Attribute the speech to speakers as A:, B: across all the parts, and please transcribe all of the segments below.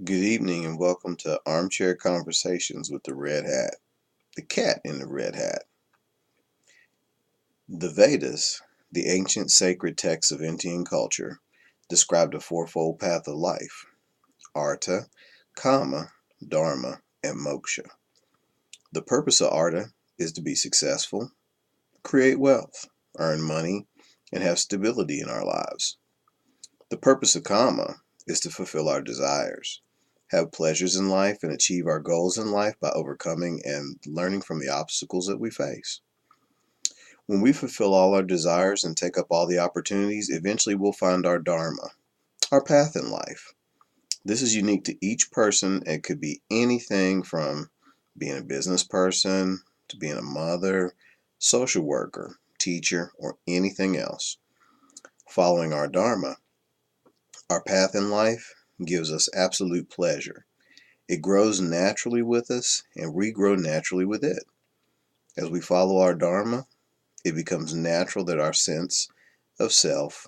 A: Good evening and welcome to Armchair Conversations with the Red Hat, the cat in the red hat. The Vedas, the ancient sacred texts of Indian culture, described a fourfold path of life: Artha, Kama, Dharma, and Moksha. The purpose of Artha is to be successful, create wealth, earn money, and have stability in our lives. The purpose of Kama is to fulfill our desires, have pleasures in life, and achieve our goals in life by overcoming and learning from the obstacles that we face. When we fulfill all our desires and take up all the opportunities, eventually we'll find our Dharma, our path in life. This is unique to each person. It could be anything from being a business person to being a mother, social worker, teacher, or anything else. Following our Dharma, our path in life, gives us absolute pleasure. It grows naturally with us, and we grow naturally with it. As we follow our Dharma, it becomes natural that our sense of self,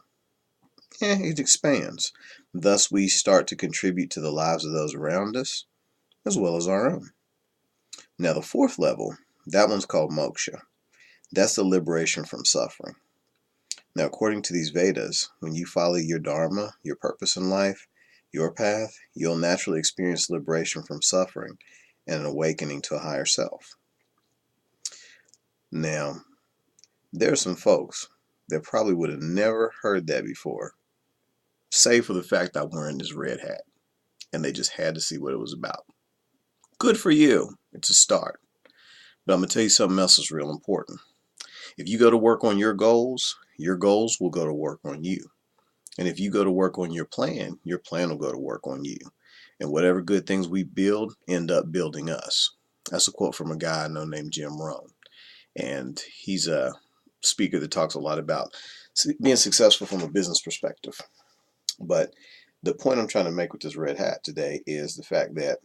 A: it expands. Thus, we start to contribute to the lives of those around us, as well as our own. Now, the fourth level, that one's called moksha. That's the liberation from suffering. Now, according to these Vedas, when you follow your Dharma, your purpose in life, your path, you'll naturally experience liberation from suffering and an awakening to a higher self. Now, there are some folks that probably would have never heard that before, save for the fact I'm wearing this red hat, and they just had to see what it was about. Good for you. It's a start. But I'm going to tell you something else that's real important. If you go to work on your goals will go to work on you. And if you go to work on your plan will go to work on you. And whatever good things we build end up building us. That's a quote from a guy I know named Jim Rohn. And he's a speaker that talks a lot about being successful from a business perspective. But the point I'm trying to make with this red hat today is the fact that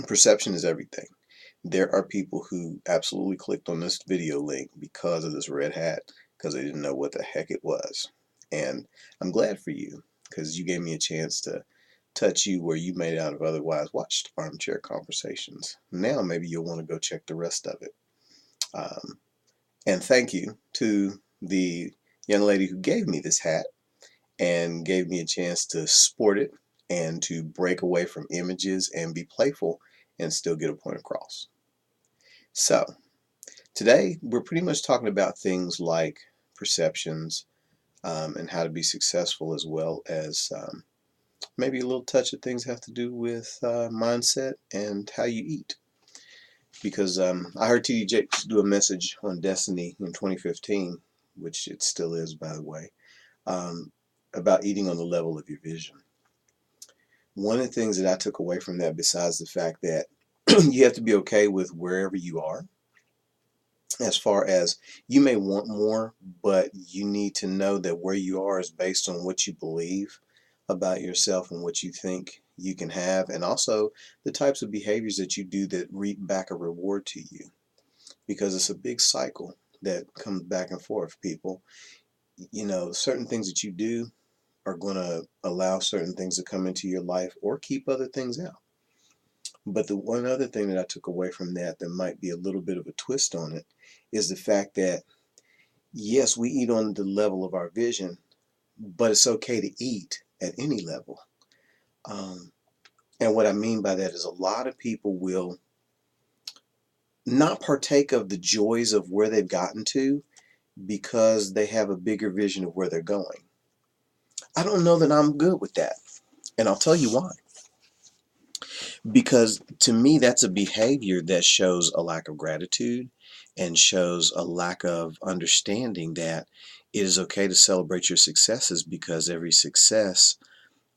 A: perception is everything. There are people who absolutely clicked on this video link because of this red hat, because they didn't know what the heck it was. And I'm glad for you, because you gave me a chance to touch you where you may not have otherwise watched Armchair Conversations. Now maybe you'll want to go check the rest of it. And thank you to the young lady who gave me this hat and gave me a chance to sport it and to break away from images and be playful and still get a point across. So, today we're pretty much talking about things like perceptions and how to be successful, as well as maybe a little touch of things have to do with mindset and how you eat. Because I heard TD Jakes do a message on Destiny in 2015, which it still is, by the way, about eating on the level of your vision. One of the things that I took away from that, besides the fact that you have to be okay with wherever you are, as far as you may want more, but you need to know that where you are is based on what you believe about yourself and what you think you can have, and also the types of behaviors that you do that reap back a reward to you, because it's a big cycle that comes back and forth. People, certain things that you do are going to allow certain things to come into your life or keep other things out. But the one other thing that I took away from that might be a little bit of a twist on it is the fact that, yes, we eat on the level of our vision, but it's okay to eat at any level. And what I mean by that is a lot of people will not partake of the joys of where they've gotten to because they have a bigger vision of where they're going. I don't know that I'm good with that. And I'll tell you why. Because to me, that's a behavior that shows a lack of gratitude and shows a lack of understanding that it is okay to celebrate your successes, because every success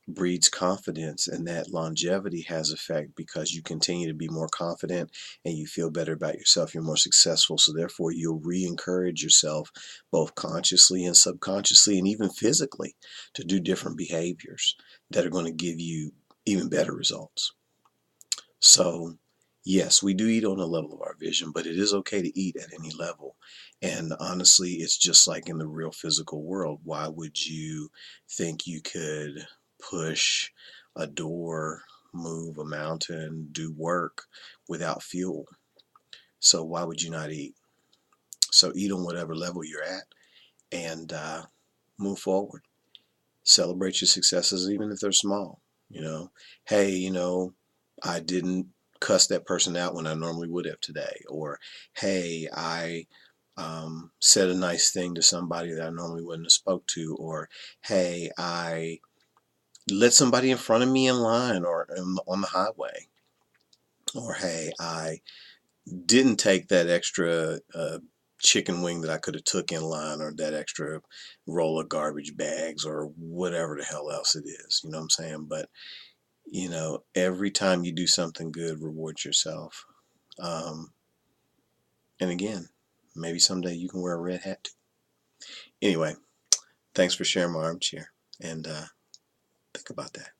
A: breeds confidence, and that longevity has effect because you continue to be more confident and you feel better about yourself. You're more successful, so therefore you'll re-encourage yourself both consciously and subconsciously and even physically to do different behaviors that are going to give you even better results. So, yes, we do eat on the level of our vision, but it is okay to eat at any level. And honestly, it's just like in the real physical world. Why would you think you could push a door move a mountain, do work without fuel. So why would you not eat? So eat on whatever level you're at, and move forward. Celebrate your successes, even if they're small. Hey, I didn't cuss that person out when I normally would have today. Or, hey, I said a nice thing to somebody that I normally wouldn't have spoke to. Or, hey, I let somebody in front of me in line or on the highway. Or, hey, I didn't take that extra chicken wing that I could have took in line, or that extra roll of garbage bags, or whatever the hell else it is. You know what I'm saying? But every time you do something good, reward yourself. Um, and again, maybe someday you can wear a red hat too. Anyway, thanks for sharing my armchair, and think about that.